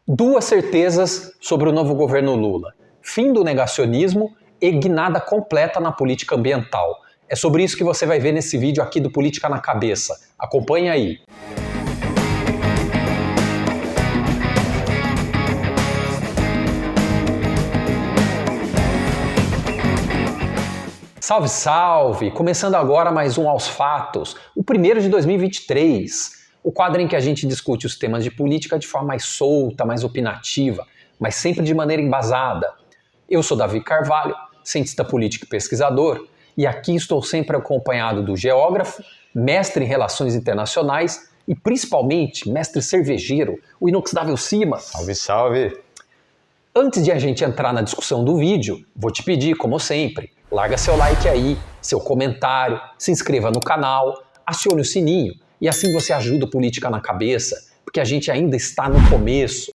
Duas certezas sobre o novo governo Lula: fim do negacionismo e guinada completa na política ambiental. É sobre isso que você vai ver nesse vídeo aqui do Política na Cabeça. Acompanhe aí. Salve, salve! Começando agora mais um Aos Fatos, o primeiro de 2023. O quadro em que a gente discute os temas de política de forma mais solta, mais opinativa, mas sempre de maneira embasada. Eu sou Davi Carvalho, cientista político e pesquisador, e aqui estou sempre acompanhado do geógrafo, mestre em relações internacionais e principalmente mestre cervejeiro, o inoxidável Simas. Salve, salve! Antes de a gente entrar na discussão do vídeo, vou te pedir, como sempre, larga seu like aí, seu comentário, se inscreva no canal, acione o sininho e assim você ajuda o Política na Cabeça, porque a gente ainda está no começo.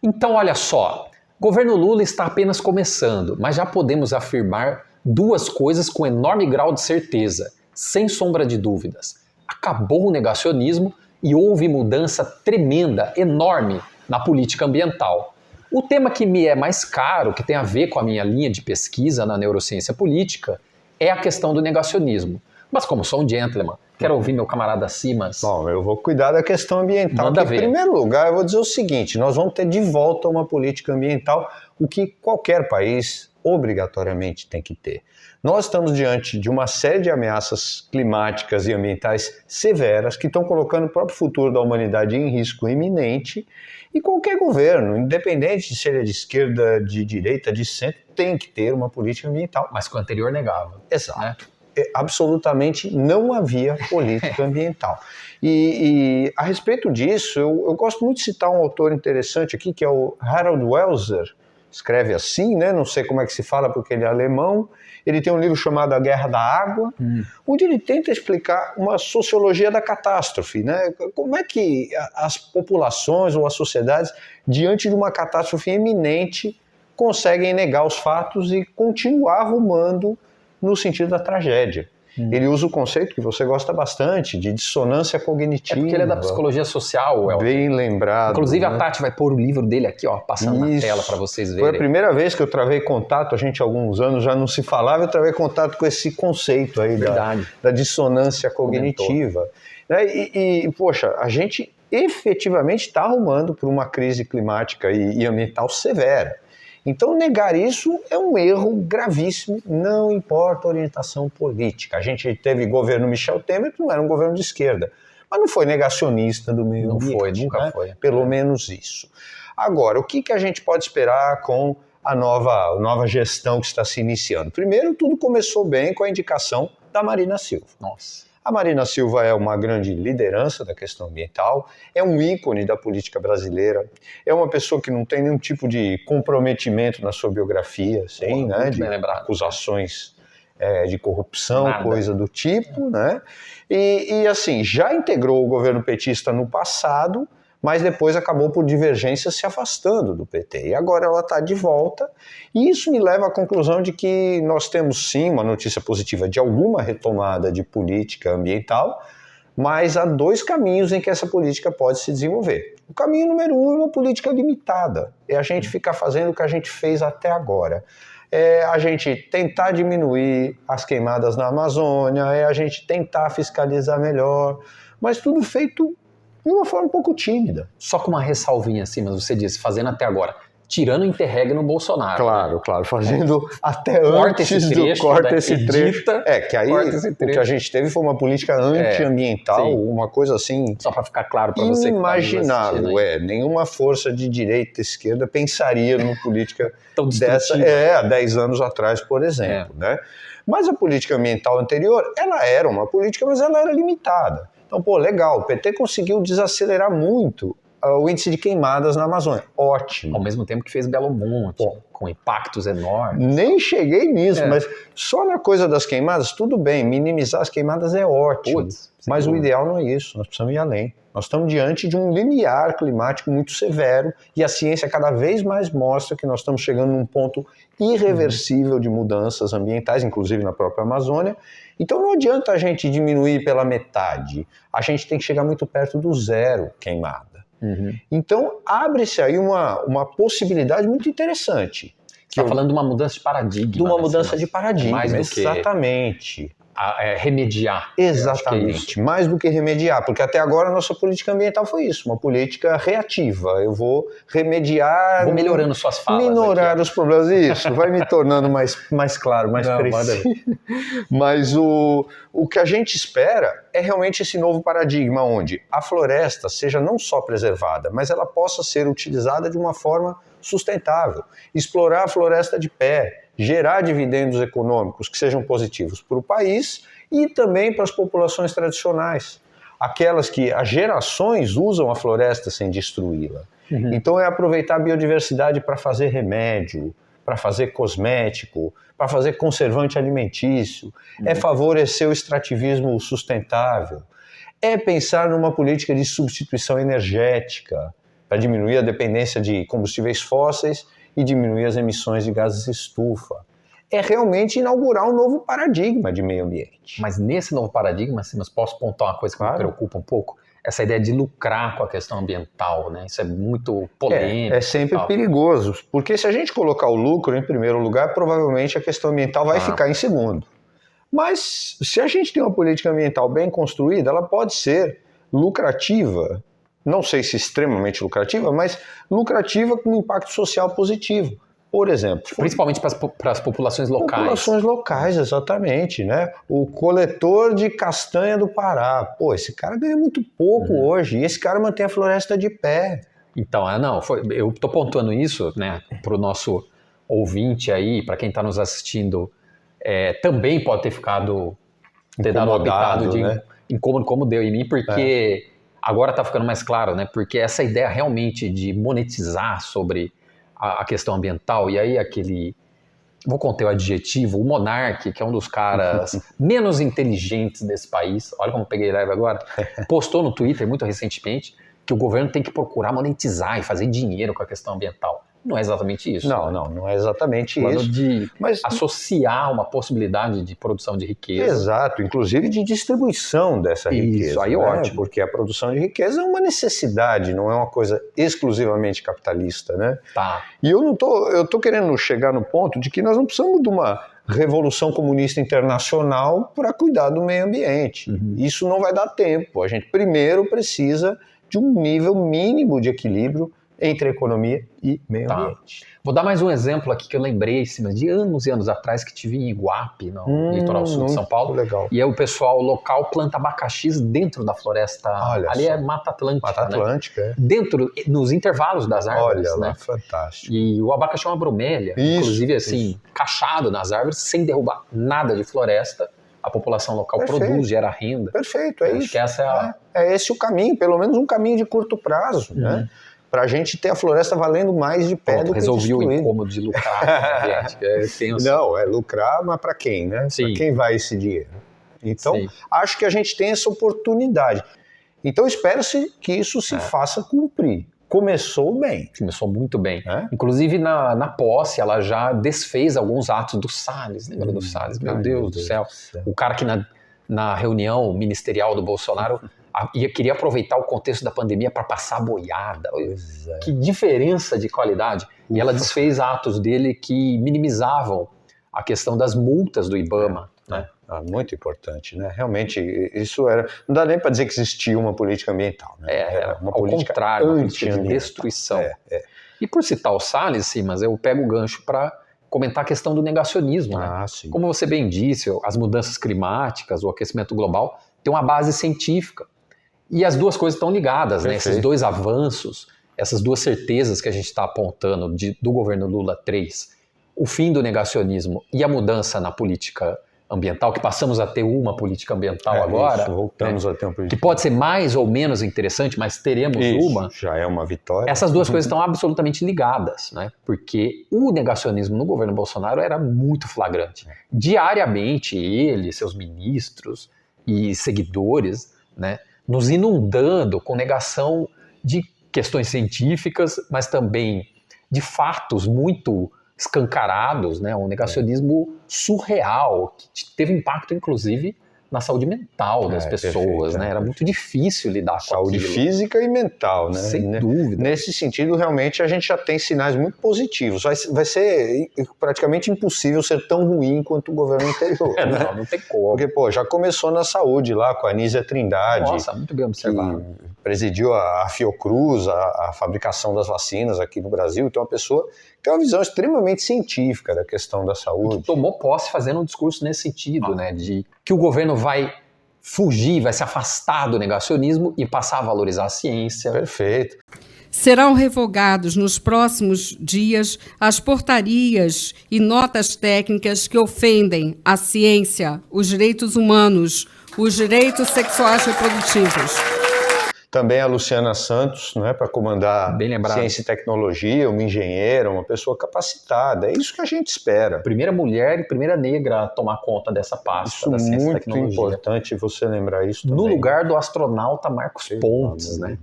Então olha só, governo Lula está apenas começando, mas já podemos afirmar duas coisas com enorme grau de certeza, sem sombra de dúvidas. Acabou o negacionismo e houve mudança tremenda, enorme, na política ambiental. O tema que me é mais caro, que tem a ver com a minha linha de pesquisa na neurociência política, é a questão do negacionismo. Mas como sou um gentleman, quero ouvir meu camarada Simas. Bom, eu vou cuidar da questão ambiental. Manda ver. Em primeiro lugar, eu vou dizer o seguinte: nós vamos ter de volta uma política ambiental, o que qualquer país obrigatoriamente tem que ter. Nós estamos diante de uma série de ameaças climáticas e ambientais severas que estão colocando o próprio futuro da humanidade em risco iminente, e qualquer governo, independente se ele é de esquerda, de direita, de centro, tem que ter uma política ambiental. Mas que o anterior negava. Exato. Né? Absolutamente não havia política ambiental. E a respeito disso, eu gosto muito de citar um autor interessante aqui, que é o Harold Welser, escreve assim, né? Não sei como é que se fala porque ele é alemão. Ele tem um livro chamado A Guerra da Água, onde ele tenta explicar uma sociologia da catástrofe, né? Como é que as populações ou as sociedades, diante de uma catástrofe iminente, conseguem negar os fatos e continuar rumando no sentido da tragédia. Ele usa o conceito que você gosta bastante, de dissonância cognitiva. É porque ele é da psicologia social, Elton. Bem lembrado. Inclusive, né? A Tati vai pôr o livro dele aqui, ó, passando na tela para vocês verem. Foi a primeira vez que eu travei contato, a gente há alguns anos já não se falava, eu travei contato com esse conceito aí da dissonância cognitiva. Né? Poxa, a gente efetivamente está arrumando por uma crise climática e ambiental severa. Então, negar isso é um erro gravíssimo, não importa a orientação política. A gente teve governo Michel Temer, que não era um governo de esquerda, mas não foi negacionista do meio ambiente. Não foi, nunca foi. Pelo menos isso. Agora, o que a gente pode esperar com a nova gestão que está se iniciando? Primeiro, tudo começou bem com a indicação da Marina Silva. Nossa. A Marina Silva é uma grande liderança da questão ambiental, é um ícone da política brasileira, é uma pessoa que não tem nenhum tipo de comprometimento na sua biografia, assim, né, de acusações de corrupção, nada. Coisa do tipo, né? E assim, já integrou o governo petista no passado, mas depois acabou por divergências se afastando do PT. E agora ela está de volta, e isso me leva à conclusão de que nós temos sim uma notícia positiva de alguma retomada de política ambiental, mas há dois caminhos em que essa política pode se desenvolver. O caminho número um é uma política limitada, é a gente ficar fazendo o que a gente fez até agora. É a gente tentar diminuir as queimadas na Amazônia, é a gente tentar fiscalizar melhor, mas tudo feito de uma forma um pouco tímida. Só com uma ressalvinha assim, mas você disse, fazendo até agora, tirando o interregno no Bolsonaro. Claro, fazendo até antes do corte esse trecho. Que aí o que a gente teve foi uma política antiambiental, uma coisa assim... Só para ficar claro para você que tá inimaginável, nenhuma força de direita e esquerda pensaria numa política dessa, há 10 anos atrás, por exemplo, né? Mas a política ambiental anterior, ela era uma política, mas ela era limitada. Então, legal, o PT conseguiu desacelerar muito o índice de queimadas na Amazônia. Ótimo. Ao mesmo tempo que fez Belo Monte, com impactos enormes. Nem cheguei nisso, mas só na coisa das queimadas, tudo bem, minimizar as queimadas é ótimo. Mas o ideal não é isso, nós precisamos ir além. Nós estamos diante de um limiar climático muito severo e a ciência cada vez mais mostra que nós estamos chegando num ponto irreversível de mudanças ambientais, inclusive na própria Amazônia. Então não adianta a gente diminuir pela metade, a gente tem que chegar muito perto do zero queimada. Então, abre-se aí uma possibilidade muito interessante. Você está falando de uma mudança de paradigma. De uma mudança de paradigma, mais do que exatamente. Remediar. Exatamente, mais do que remediar, porque até agora a nossa política ambiental foi isso, uma política reativa. Eu vou remediar... Vou melhorando suas falas. Minorar os problemas, isso, vai me tornando mais claro, mais preciso. Mas o que a gente espera é realmente esse novo paradigma, onde a floresta seja não só preservada, mas ela possa ser utilizada de uma forma sustentável. Explorar a floresta de pé, gerar dividendos econômicos que sejam positivos para o país e também para as populações tradicionais, aquelas que há gerações usam a floresta sem destruí-la. Então é aproveitar a biodiversidade para fazer remédio, para fazer cosmético, para fazer conservante alimentício, é favorecer o extrativismo sustentável, é pensar numa política de substituição energética, para diminuir a dependência de combustíveis fósseis e diminuir as emissões de gases estufa. É realmente inaugurar um novo paradigma de meio ambiente. Mas nesse novo paradigma, mas posso pontuar uma coisa que me preocupa um pouco? Essa ideia de lucrar com a questão ambiental, né? Isso é muito polêmico. É sempre perigoso, porque se a gente colocar o lucro em primeiro lugar, provavelmente a questão ambiental vai ficar em segundo. Mas se a gente tem uma política ambiental bem construída, ela pode ser lucrativa, não sei se extremamente lucrativa, mas lucrativa com um impacto social positivo. Por exemplo... Principalmente para as populações locais. Populações locais, exatamente, né? O coletor de castanha do Pará. Pô, esse cara ganha muito pouco hoje, e esse cara mantém a floresta de pé. Então, eu estou pontuando isso, né, para o nosso ouvinte aí, para quem está nos assistindo, também pode ter ficado... ter dado uma pitada de incômodo como deu em mim, porque... Agora está ficando mais claro, né? Porque essa ideia realmente de monetizar sobre a questão ambiental, e aí vou conter o adjetivo, o monarca, que é um dos caras menos inteligentes desse país, olha como peguei leve agora, postou no Twitter muito recentemente que o governo tem que procurar monetizar e fazer dinheiro com a questão ambiental. Não é exatamente isso. Não é exatamente isso. De associar uma possibilidade de produção de riqueza. Exato, inclusive de distribuição dessa riqueza. Isso aí, ótimo. Porque a produção de riqueza é uma necessidade, não é uma coisa exclusivamente capitalista, né? Tá. E eu tô querendo chegar no ponto de que nós não precisamos de uma revolução comunista internacional para cuidar do meio ambiente. Isso não vai dar tempo. A gente primeiro precisa de um nível mínimo de equilíbrio entre economia e meio ambiente. Vou dar mais um exemplo aqui que eu lembrei, de anos e anos atrás, que tive em Iguape, no litoral sul de São Paulo. Legal. E aí o pessoal local planta abacaxis dentro da floresta. Ali é Mata Atlântica. Mata Atlântica, né? Dentro, nos intervalos das árvores. Olha lá, né? Fantástico. E o abacaxi é uma bromélia, inclusive cachado nas árvores, sem derrubar nada de floresta. A população local produz, gera renda. Perfeito, é Acho isso. Que essa é esse o caminho, pelo menos um caminho de curto prazo, né? Para a gente ter a floresta valendo mais de pé do que resolvi destruído. O incômodo de lucrar, gente. Não, é lucrar, mas para quem, né? Para quem vai esse dinheiro? Então, acho que a gente tem essa oportunidade. Então, espero-se que isso se faça cumprir. Começou bem. Começou muito bem. Inclusive, na posse, ela já desfez alguns atos do Salles. Lembra do Salles? Meu Deus do céu. O cara que na reunião ministerial do Bolsonaro queria aproveitar o contexto da pandemia para passar boiada. Que diferença de qualidade. E ela desfez atos dele que minimizavam a questão das multas do IBAMA. Né? Muito importante, né? Realmente, isso era... Não dá nem para dizer que existia uma política ambiental. Né? Era uma política contrária, uma política de destruição. E por citar o Salles, Simas, eu pego o gancho para comentar a questão do negacionismo. Né? Como você bem disse, as mudanças climáticas, o aquecimento global, tem uma base científica. E as duas coisas estão ligadas, né? Esses dois avanços, essas duas certezas que a gente está apontando do governo Lula 3, o fim do negacionismo e a mudança na política ambiental, que passamos a ter uma política ambiental agora, isso, voltamos a ter uma política que pode ser mais ou menos interessante, mas teremos uma. Já é uma vitória. Essas duas coisas estão absolutamente ligadas, né? Porque o negacionismo no governo Bolsonaro era muito flagrante. Diariamente, ele, seus ministros e seguidores, né, nos inundando com negação de questões científicas, mas também de fatos muito escancarados, né? Um negacionismo surreal, que teve impacto, inclusive, na saúde mental das pessoas, né? Era muito difícil lidar com saúde aquilo. física e mental, né? Sem dúvida. Nesse sentido, realmente, a gente já tem sinais muito positivos. Vai ser praticamente impossível ser tão ruim quanto o governo anterior. Né? Não tem como. Porque, pô, já começou na saúde lá, com a Anísia Trindade. Nossa, muito bem observado. Que presidiu a Fiocruz, a fabricação das vacinas aqui no Brasil. Então, uma pessoa que tem uma visão extremamente científica da questão da saúde. Que tomou posse fazendo um discurso nesse sentido, né? De que o governo vai fugir, vai se afastar do negacionismo e passar a valorizar a ciência. Perfeito. Serão revogados nos próximos dias as portarias e notas técnicas que ofendem a ciência, os direitos humanos, os direitos sexuais reprodutivos. Também a Luciana Santos, né, para comandar ciência e tecnologia, uma engenheira, uma pessoa capacitada. É isso que a gente espera. Primeira mulher e primeira negra a tomar conta dessa pasta da ciência e tecnologia. Muito importante você lembrar isso também. No lugar do astronauta Marcos Pontes, né?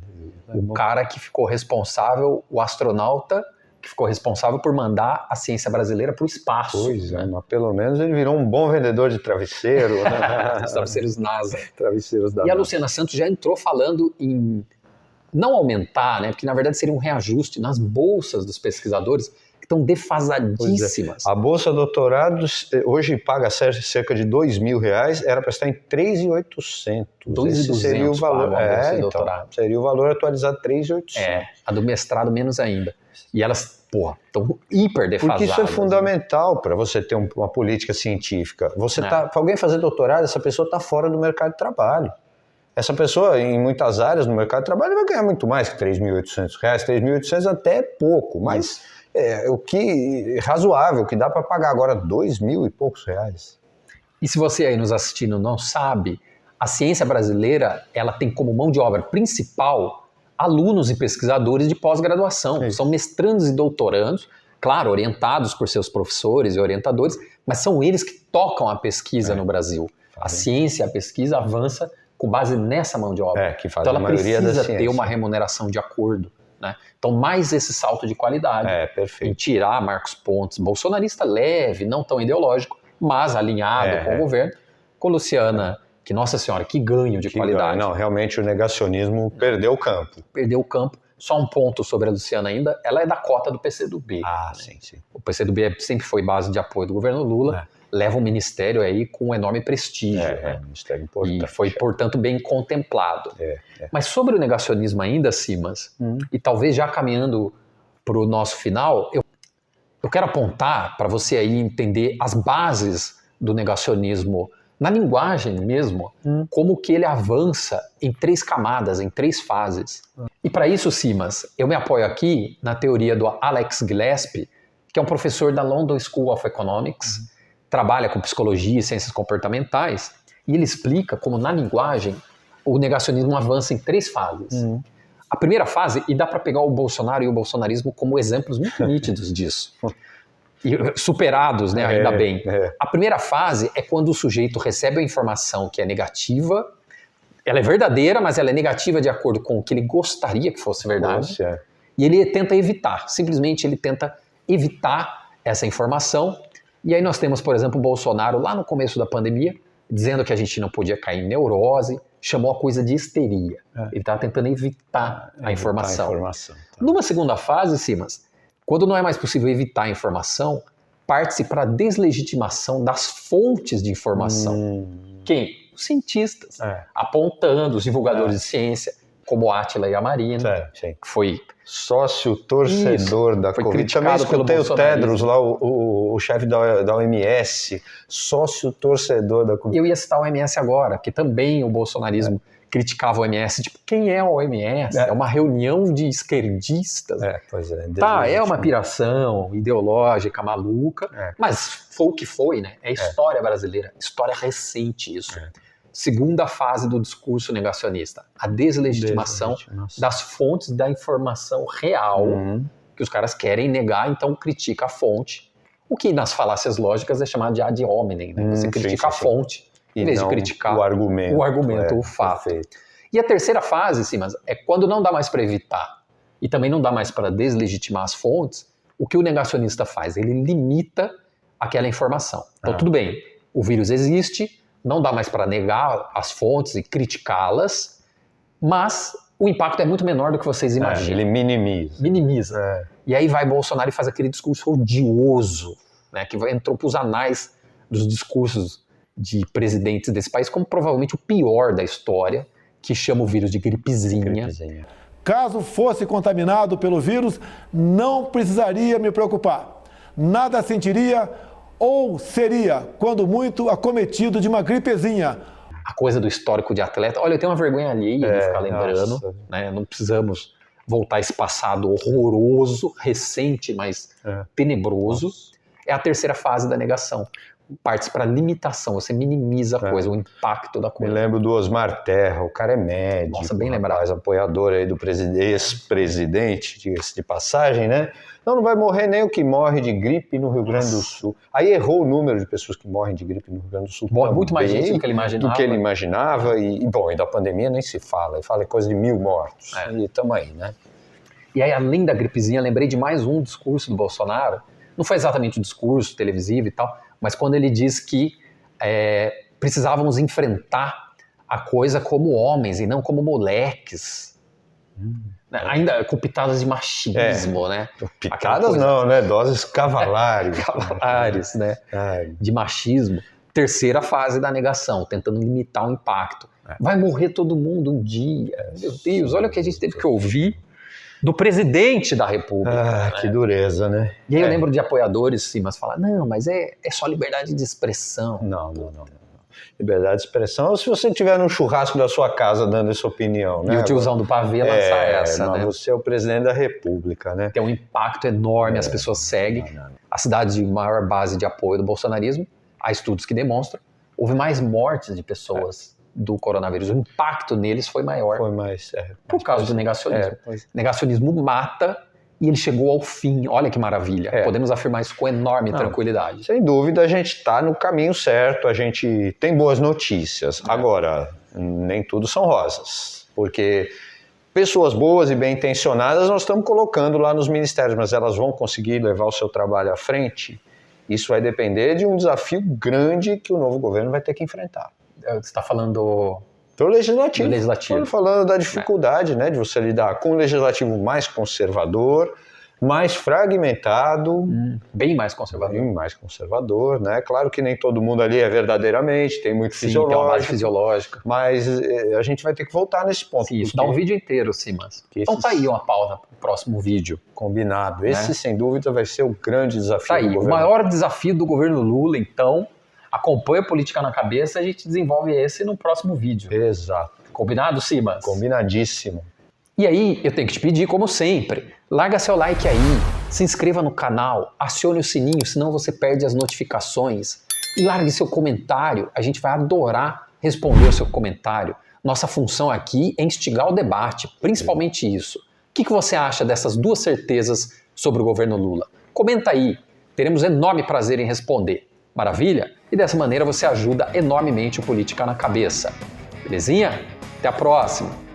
O cara que ficou responsável, o astronauta que ficou responsável por mandar a ciência brasileira para o espaço. Pois é, mas pelo menos ele virou um bom vendedor de travesseiro. Né? Os travesseiros NASA. Travesseiros da E a Luciana Santos já entrou falando em não aumentar, né? Porque na verdade seria um reajuste nas bolsas dos pesquisadores que estão defasadíssimas. A bolsa doutorados hoje paga cerca de R$2.000, era para estar em 3.800. 2.200 seria o valor. Doutorado. Seria o valor atualizado 3.800. A do mestrado menos ainda. E elas, estão hiper defasadas. Porque isso é fundamental para você ter uma política científica. Para alguém fazer doutorado, essa pessoa está fora do mercado de trabalho. Essa pessoa, em muitas áreas no mercado de trabalho, vai ganhar muito mais que R$3.800. R$3.800 até é pouco, mas o que razoável, que dá para pagar agora R$2.000 e poucos. E se você aí nos assistindo não sabe, a ciência brasileira ela tem como mão de obra principal alunos e pesquisadores de pós-graduação. São mestrandos e doutorandos, claro, orientados por seus professores e orientadores, mas são eles que tocam a pesquisa no Brasil. A ciência e a pesquisa avança com base nessa mão de obra. Que faz então a maioria ela da precisa ter ciência. uma remuneração de acordo. Né? Então mais esse salto de qualidade em tirar Marcos Pontes, bolsonarista leve, não tão ideológico, mas alinhado com o governo, com Luciana, que nossa senhora, que ganho de qualidade. Não, realmente o negacionismo perdeu o campo. Perdeu o campo. Só um ponto sobre a Luciana ainda, ela é da cota do PCdoB. Sim. O PCdoB sempre foi base de apoio do governo Lula, leva um ministério aí com enorme prestígio. Um ministério importante. E foi, portanto, bem contemplado. Mas sobre o negacionismo ainda, Simas, e talvez já caminhando para o nosso final, eu quero apontar para você aí entender as bases do negacionismo na linguagem mesmo, como que ele avança em 3 camadas, em 3 fases. E para isso, Simas, eu me apoio aqui na teoria do Alex Gillespie, que é um professor da London School of Economics, trabalha com psicologia e ciências comportamentais, e ele explica como na linguagem o negacionismo avança em 3 fases. A primeira fase, e dá para pegar o Bolsonaro e o bolsonarismo como exemplos muito nítidos disso. E superados, né, ainda bem. A primeira fase é quando o sujeito recebe a informação que é negativa, ela é verdadeira, mas ela é negativa de acordo com o que ele gostaria que fosse verdade, e ele tenta evitar, simplesmente ele tenta evitar essa informação. E aí nós temos, por exemplo, o Bolsonaro lá no começo da pandemia, dizendo que a gente não podia cair em neurose, chamou a coisa de histeria. Ele estava tentando evitar a informação. Numa segunda fase, Simas, quando não é mais possível evitar a informação, parte-se para a deslegitimação das fontes de informação. Quem? Os cientistas, apontando os divulgadores de ciência, como Átila Yamarino, que foi sócio torcedor da Covid. Também escutei o Tedros lá, o chefe da OMS, sócio torcedor da Covid. Eu ia citar a OMS agora, que também o bolsonarismo criticava a OMS, tipo, quem é a OMS? É uma reunião de esquerdistas. É uma piração ideológica, maluca, mas foi o que foi, né? É história brasileira, história recente isso. Segunda fase do discurso negacionista, a deslegitimação das fontes da informação real que os caras querem negar, então critica a fonte, o que nas falácias lógicas é chamado de ad hominem, né? Você critica a fonte, em vez de criticar o argumento, o fato. E a terceira fase, Simas, é quando não dá mais para evitar e também não dá mais para deslegitimar as fontes, o que o negacionista faz? Ele limita aquela informação. Então tudo bem, o vírus existe, não dá mais para negar as fontes e criticá-las, mas o impacto é muito menor do que vocês imaginam. Ele minimiza. E aí vai Bolsonaro e faz aquele discurso odioso, né, que entrou para os anais dos discursos de presidentes desse país como provavelmente o pior da história, que chama o vírus de gripezinha. Caso fosse contaminado pelo vírus, não precisaria me preocupar. Nada sentiria ou seria, quando muito, acometido de uma gripezinha. A coisa do histórico de atleta. Olha, eu tenho uma vergonha alheia de ficar lembrando. Né? Não precisamos voltar a esse passado horroroso, recente, mas tenebroso. É a terceira fase da negação. Partes para limitação, você minimiza a coisa, o impacto da coisa. Me lembro do Osmar Terra, o cara é médico. Nossa, bem lembrado. Apoiador aí do ex-presidente, diga-se de passagem, né? Não vai morrer nem o que morre de gripe no Rio Grande do Sul. Aí errou o número de pessoas que morrem de gripe no Rio Grande do Sul. Morre muito mais gente do que ele imaginava. E da pandemia nem se fala. Fala coisa de 1.000 mortos. E estamos aí, né? E aí, além da gripezinha, lembrei de mais um discurso do Bolsonaro. Não foi exatamente um discurso televisivo e tal, mas quando ele diz que precisávamos enfrentar a coisa como homens e não como moleques. Ainda com pitadas de machismo, né? Pitadas não, né? Doses cavalares. Cavalares, né? De machismo. Terceira fase da negação, tentando limitar o impacto. Vai morrer todo mundo um dia. Meu Deus, olha o que a gente teve que ouvir do presidente da República. Que dureza, né? E aí eu lembro de apoiadores, sim, mas falar, não, mas é só liberdade de expressão. Não. Liberdade de expressão, ou se você estiver num churrasco da sua casa dando essa opinião, né? E o tiozão do pavê lançar essa, mas né? você é o presidente da República, né? Tem um impacto enorme, as pessoas seguem. A cidade de maior base de apoio do bolsonarismo, há estudos que demonstram, houve mais mortes de pessoas do coronavírus. O impacto neles foi maior. Foi mais. Por causa do negacionismo. Negacionismo mata e ele chegou ao fim. Olha que maravilha. Podemos afirmar isso com enorme tranquilidade. Sem dúvida, a gente está no caminho certo, a gente tem boas notícias. Agora, nem tudo são rosas, porque pessoas boas e bem intencionadas nós estamos colocando lá nos ministérios, mas elas vão conseguir levar o seu trabalho à frente? Isso vai depender de um desafio grande que o novo governo vai ter que enfrentar. Você está falando do legislativo. Estou falando da dificuldade, né, de você lidar com um legislativo mais conservador, mais fragmentado. Bem mais conservador. Bem mais conservador, né? Claro que nem todo mundo ali é verdadeiramente, tem muito fisiológico. Tem uma base fisiológica. Mas a gente vai ter que voltar nesse ponto. Sim, isso dá um vídeo inteiro, Simas. Então tá aí uma pauta para o próximo vídeo. Combinado. Esse, sem dúvida, vai ser o grande desafio do governo. O maior desafio do governo Lula, então, acompanha a Política na Cabeça, a gente desenvolve esse no próximo vídeo. Exato. Combinado, Simas? Combinadíssimo. E aí, eu tenho que te pedir, como sempre, larga seu like aí, se inscreva no canal, acione o sininho, senão você perde as notificações. E largue seu comentário, a gente vai adorar responder o seu comentário. Nossa função aqui é instigar o debate, principalmente isso. O que você acha dessas duas certezas sobre o governo Lula? Comenta aí, teremos enorme prazer em responder. Maravilha? E dessa maneira você ajuda enormemente o Política na Cabeça. Belezinha? Até a próxima!